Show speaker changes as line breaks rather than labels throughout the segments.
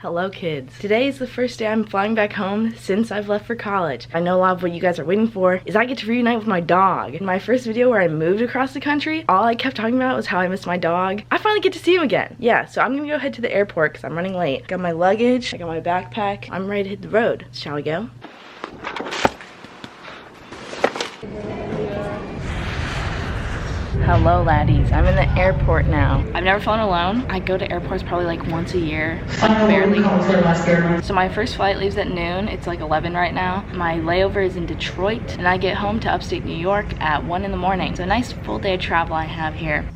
Hello kids. Today is the first day I'm flying back home since I've left for college. I know a lot of what you guys are waiting for is I get to reunite with my dog. In my first video where I moved across the country, all I kept talking about was how I miss my dog. I finally get to see him again. Yeah, so I'm gonna go head to the airport because I'm running late. Got my luggage, I got my backpack. I'm ready to hit the road. Shall we go? Hello laddies, I'm in the airport now. I've never flown alone. I go to airports probably like once a year, like barely. So my first flight leaves at noon. It's like 11 right now. My layover is in Detroit and I get home to upstate New York at 1 in the morning. So a nice full day of travel I have here.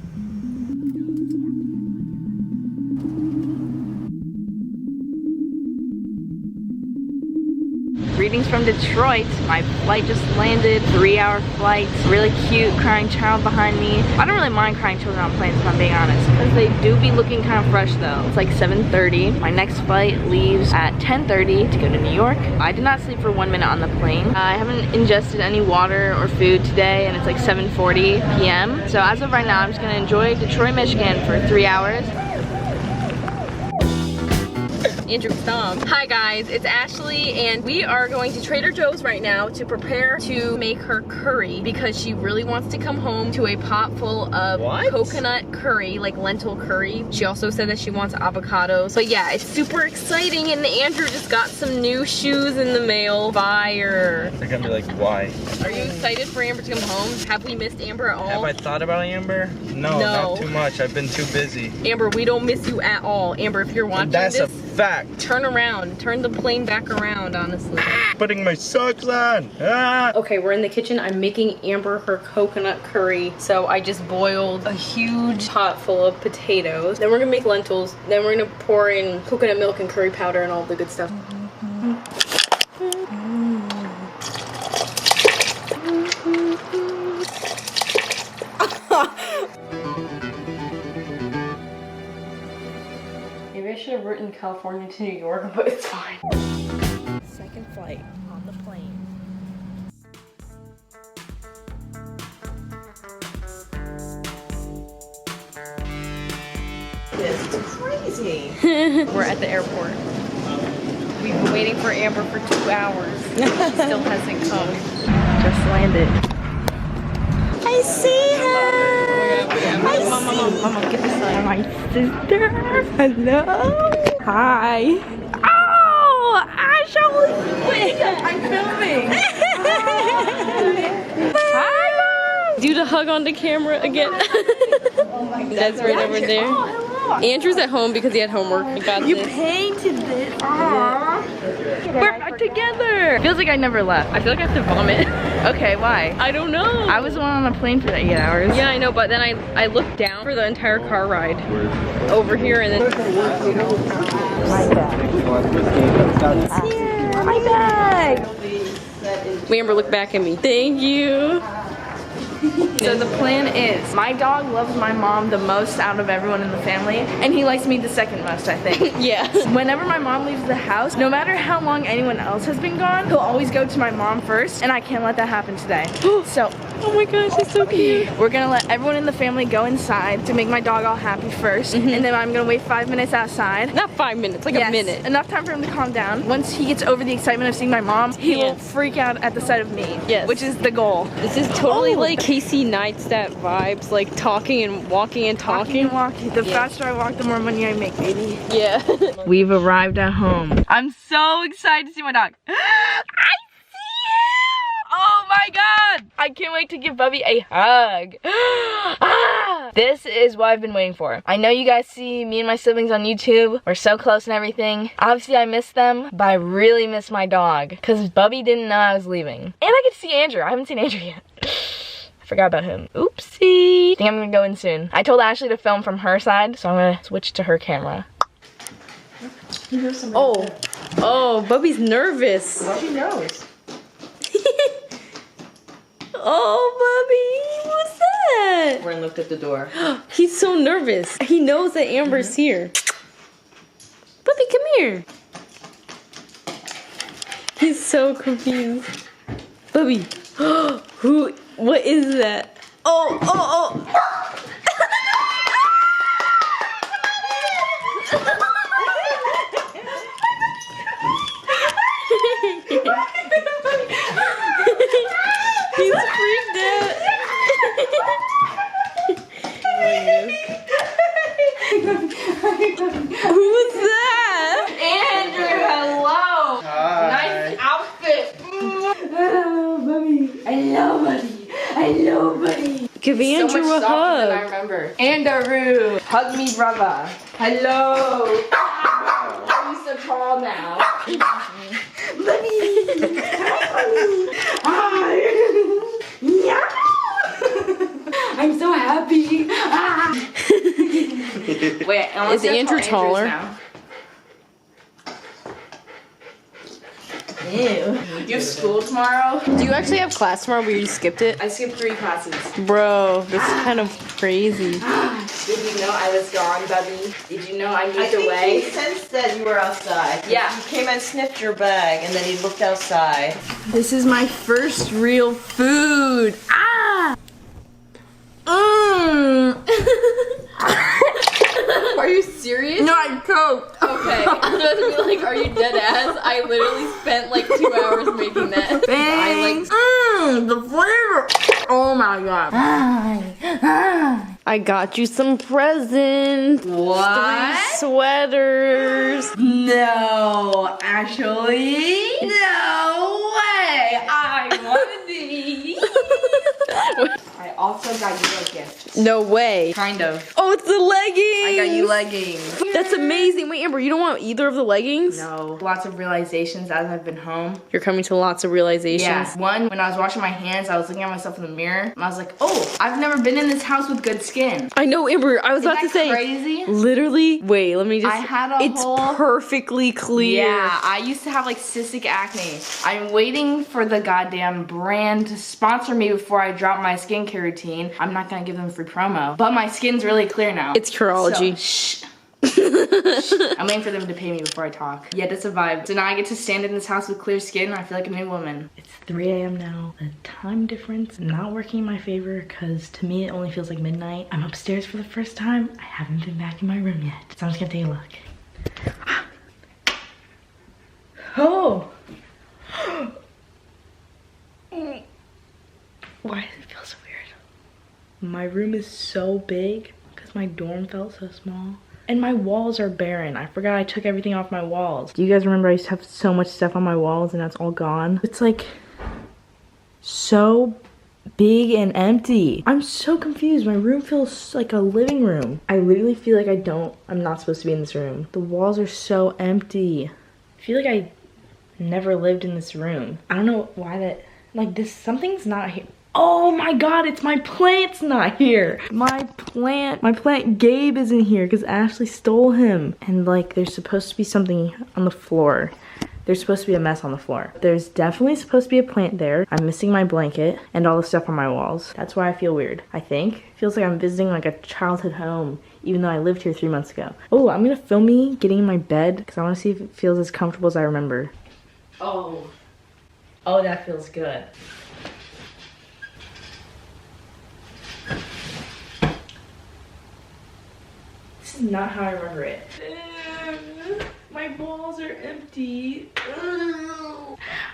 Greetings from Detroit. My flight just landed, 3-hour flight. Really cute crying child behind me. I don't really mind crying children on planes if I'm being honest, because they do be looking kind of fresh though. It's like 7:30. My next flight leaves at 10:30 to go to New York. I did not sleep for 1 minute on the plane. I haven't ingested any water or food today and it's like 7:40 p.m. So as of right now, I'm just gonna enjoy Detroit, Michigan for 3 hours.
Andrew, stop. Hi guys, it's Ashley and we are going to Trader Joe's right now to prepare to make her curry because she really wants to come home to a pot full of coconut curry, like lentil curry. She also said that she wants avocados. But yeah, it's super exciting and Andrew just got some new shoes in the mail. Fire.
They're gonna be like, why?
Are you excited for Amber to come home? Have we missed Amber at all?
Have I thought about Amber? No, not too much. I've been too busy.
Amber, we don't miss you at all. Amber, if you're watching
That's
this,
a fact.
turn around. Turn the plane back around, honestly.
Putting my socks on. Ah.
Okay, we're in the kitchen. I'm making Amber her coconut curry. So I just boiled a huge pot full of potatoes. Then we're gonna make lentils. Then we're gonna pour in coconut milk and curry powder and all the good stuff. Maybe I should have written California to New York, but it's fine.
Second flight on the plane. This is crazy.
We're at the airport. We've been waiting for Amber for 2 hours. She still hasn't come.
Just landed.
I see her!
Mama, get this side. My sister. Hello. Hi. Oh, Ashley. Wait, I'm filming. Hi.
Do the hug on the camera again.
Oh my God.
That's right over there.
Oh, hello.
Andrew's at home because he had homework. I got
You
this.
painted this. Aww. We're back together. Feels like I never left.
I feel like I have to vomit.
Okay, why?
I don't know.
I was the one on a plane for 8 hours.
Yeah, I know, but then I looked down for the entire car ride over here and then
My bag. Here, my bag.
Amber, look back at me. Thank you.
So the plan is, my dog loves my mom the most out of everyone in the family, and he likes me the second most, I think.
Yeah.
Whenever my mom leaves the house, no matter how long anyone else has been gone, he'll always go to my mom first, and I can't let that happen today. So,
Oh my gosh, it's so cute.
we're gonna let everyone in the family go inside to make my dog all happy first, and then I'm gonna wait 5 minutes outside.
Not 5 minutes, like
Yes,
a minute.
enough time for him to calm down. Once he gets over the excitement of seeing my mom, he will freak out at the sight of me, which is the goal.
This is totally like Casey Neistat vibes, like talking and walking and talking.
The faster I walk, the more money I make, baby.
Yeah.
We've arrived at home. I'm so excited to see my dog. I see him! Oh my God! I can't wait to give Bubby a hug. This is what I've been waiting for. I know you guys see me and my siblings on YouTube. We're so close and everything. Obviously I miss them, but I really miss my dog because Bubby didn't know I was leaving. And I get to see Andrew. I haven't seen Andrew yet. Forgot about him. Oopsie. I think I'm gonna go in soon. I told Ashley to film from her side, so I'm gonna switch to her camera.
Oh, Bubby's nervous.
Bubby knows.
Oh, Bubby, what's that?
We're gonna look at the door.
He's so nervous. He knows that Amber's here. Bubby, come here. He's so confused. Bubby, what is that? Oh.
Give Andrew
so much
a
softer than I
hug.
remember. Andrew, hug me, brother. Hello. Are you so tall now? I'm so happy. Wait,
Is Andrew taller?
Now. Ew. You have school tomorrow?
Do you actually have class tomorrow where you skipped it?
I skipped 3 classes.
Bro, that's kind of crazy.
Did you know I was gone, Bubby? Did you know I moved away?
I think he sensed that you were outside.
Yeah.
He came and sniffed your bag, and then he looked outside.
This is my first real food. Ah! Mmm.
Are you serious?
No, I choked.
Okay. I was about to be like, are you dead ass? I literally spent like 2 hours making that.
Thanks. The flavor. Oh my god. I got you some presents.
What?
3 sweaters.
No, actually, no way. I want these. I also got you a gift.
No way.
Kind of.
Oh, it's the leggings.
I got you leggings.
That's amazing. Wait, Amber, you don't want either of the leggings?
No. Lots of realizations as I've been home.
You're coming to lots of realizations.
Yeah. One, when I was washing my hands, I was looking at myself in the mirror, and I was like, oh, I've never been in this house with good skin.
I know, Amber. I was about to
Isn't that
say.
crazy?
Literally. Wait, let me just.
I had a
It's
whole-
perfectly clear.
Yeah, I used to have like cystic acne. I'm waiting for the goddamn brand to sponsor me before I drop my skincare routine. I'm not gonna give them free promo, but my skin's really clear now.
It's Curology.
So, shh. I'm waiting for them to pay me before I talk. Yeah, that's a vibe. So now I get to stand in this house with clear skin and I feel like a new woman. It's 3 a.m. now. The time difference not working in my favor because to me it only feels like midnight. I'm upstairs for the first time. I haven't been back in my room yet. So I'm just gonna take a look. Oh! Why does it feel so weird? My room is so big because my dorm felt so small. And my walls are barren. I forgot I took everything off my walls. Do you guys remember I used to have so much stuff on my walls and that's all gone? It's like so big and empty. I'm so confused. My room feels like a living room. I literally feel like I'm not supposed to be in this room. The walls are so empty. I feel like I never lived in this room. I don't know why that, like this, something's not here. Oh my god, it's my plant's not here. My plant Gabe isn't here because Ashley stole him. And like there's supposed to be something on the floor. There's supposed to be a mess on the floor. There's definitely supposed to be a plant there. I'm missing my blanket and all the stuff on my walls. That's why I feel weird, I think. It feels like I'm visiting like a childhood home, even though I lived here 3 months ago. Oh, I'm gonna film me getting in my bed because I wanna see if it feels as comfortable as I remember. Oh, that feels good. This is not how I remember it. My walls are empty.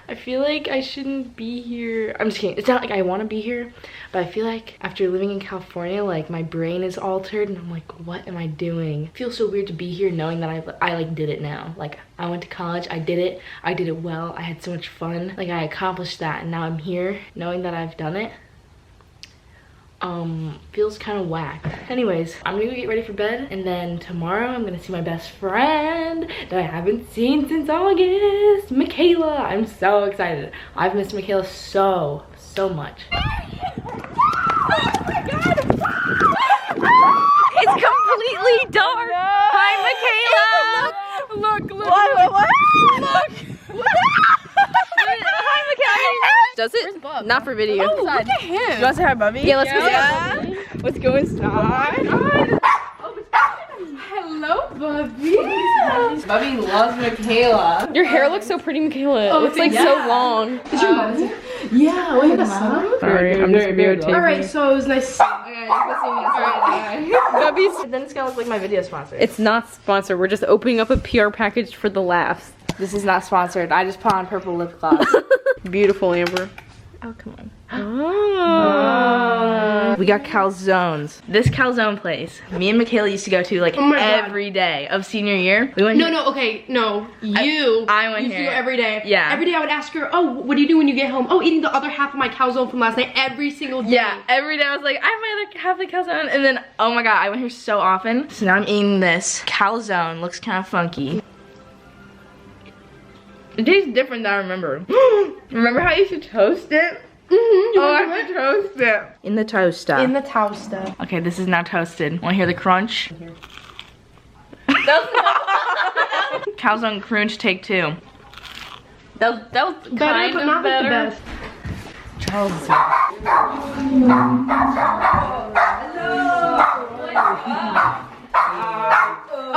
I feel like I shouldn't be here. I'm just kidding. It's not like I want to be here, but I feel like after living in California, like my brain is altered and I'm like, what am I doing? It feels so weird to be here knowing that I like did it now. Like I went to college, I did it well, I had so much fun. Like I accomplished that and now I'm here knowing that I've done it. Feels kind of whack. Anyways, I'm gonna go get ready for bed and then tomorrow I'm gonna see my best friend that I haven't seen since August, Michaela. I'm so excited. I've missed Michaela so much. Oh my god!
It's completely dark.
No.
Hi, Michaela.
Look.
What?
Look.
Hi, Michaela. Does it? Not for video.
Oh, look at him.
You want to say hi, Bubby? Yeah, let's go say hi, Bubby.
What's going on? Hello, Bubby. Bubby loves Michaela.
Your hair looks so pretty, Michaela.
Oh,
it's like
yeah.
so long.
Did your mom? Yeah, wait, mom.
Sorry, I'm just videotaping.
Alright, so it was nice. Okay, Bubby's. Then it's gonna look like my video sponsor.
It's not sponsored. We're just opening up a PR package for the laughs.
This is not sponsored. I just put on purple lip gloss.
Beautiful, Amber.
Oh, come on.
Oh. We got calzones. This calzone place, me and Michaela used to go to like every day of senior year. We went
No, okay, no.
I went
used
here.
to go every day.
Yeah.
Every day I would ask her, oh, what do you do when you get home? Oh, eating the other half of my calzone from last night every single day.
Yeah, every day I was like, I have my other half the calzone. And then, oh my God, I went here so often. So now I'm eating this calzone. Looks kind of funky. It tastes different than I remember. Remember how you used to toast it? I have to toast it. In the toaster.
In the toaster.
Okay, this is now toasted. Want to hear the crunch? Calzone crunch, take 2.
That was kind of better.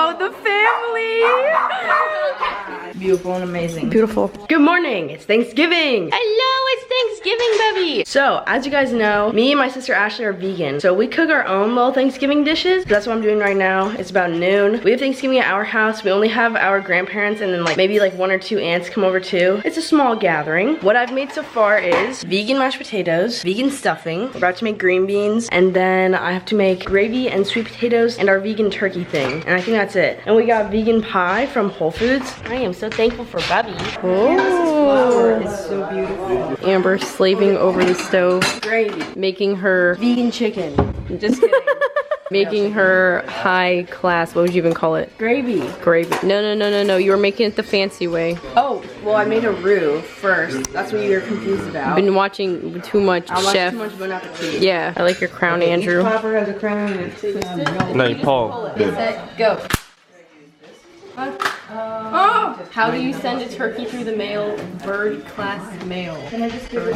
Oh, the family! Beautiful and amazing.
Beautiful. Good morning, it's Thanksgiving. Hello, it's Thanksgiving, Bubby.
So, as you guys know, me and my sister Ashley are vegan. So we cook our own little Thanksgiving dishes. That's what I'm doing right now. It's about noon. We have Thanksgiving at our house. We only have our grandparents and then like maybe like 1 or 2 aunts come over too. It's a small gathering. What I've made so far is vegan mashed potatoes, vegan stuffing. We're about to make green beans, and then I have to make gravy and sweet potatoes and our vegan turkey thing. And I think that's it. And we got vegan pie from Whole Foods. I am so thankful for Bubby.
Oh, it's so beautiful. Amber slaving over the stove,
Gravy.
making her
Vegan chicken.
just kidding. Making her high class. What would you even call it?
Gravy.
Gravy. No. You were making it the fancy way.
Oh, well, I made a roux first. That's what you were confused about.
Been watching too much
I watched
Chef.
too much Bon Appetit.
Yeah, I like your crown, Andrew.
Clapper has a crown.
No, you Paul.
Set, go.
Oh! How do you send a turkey through the mail? Bird class mail. Can I just give it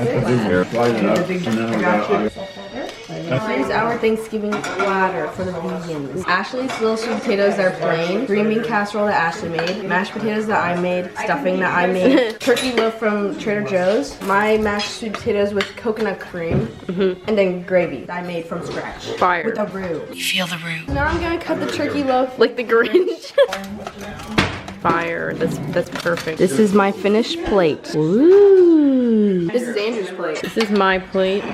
Here's our Thanksgiving platter for the vegans. Ashley's little sweet potatoes that are plain, green bean casserole that Ashley made, mashed potatoes that I made, stuffing that I made, turkey loaf from Trader Joe's, my mashed sweet potatoes with coconut cream, and then gravy that I made from scratch.
Fire.
With a roux.
You feel the roux.
Now I'm gonna cut the turkey loaf
Like the Grinch. Fire. That's perfect.
This is my finished plate. Ooh. This is Andrew's plate.
This is my plate.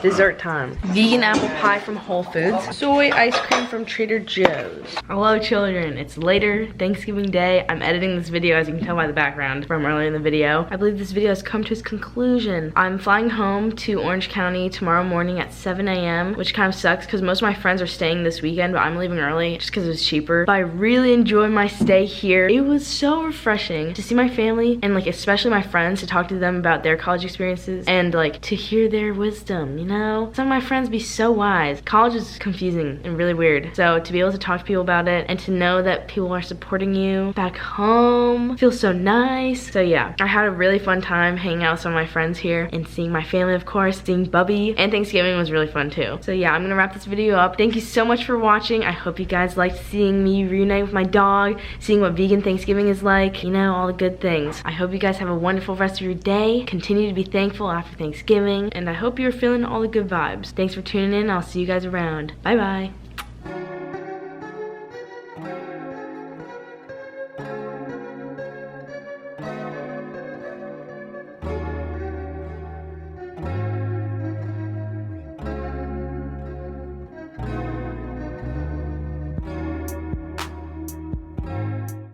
Dessert time. Vegan apple pie from Whole Foods. Soy ice cream from Trader Joe's. Hello children, it's later Thanksgiving Day. I'm editing this video, as you can tell by the background from earlier in the video. I believe this video has come to its conclusion. I'm flying home to Orange County tomorrow morning at 7 a.m. which kind of sucks because most of my friends are staying this weekend, but I'm leaving early just because it was cheaper. But I really enjoyed my stay here. It was so refreshing to see my family and like especially my friends, to talk to them about their college experiences and like to hear their wisdom. You know, some of my friends be so wise. College is confusing and really weird. So to be able to talk to people about it and to know that people are supporting you back home feels so nice. So yeah, I had a really fun time hanging out with some of my friends here and seeing my family, of course, seeing Bubby, and Thanksgiving was really fun too. So yeah, I'm gonna wrap this video up. Thank you so much for watching. I hope you guys liked seeing me reunite with my dog, seeing what vegan Thanksgiving is like, you know, all the good things. I hope you guys have a wonderful rest of your day. Continue to be thankful after Thanksgiving, and I hope you're feeling all the good vibes. Thanks for tuning in. I'll see you guys around. Bye bye.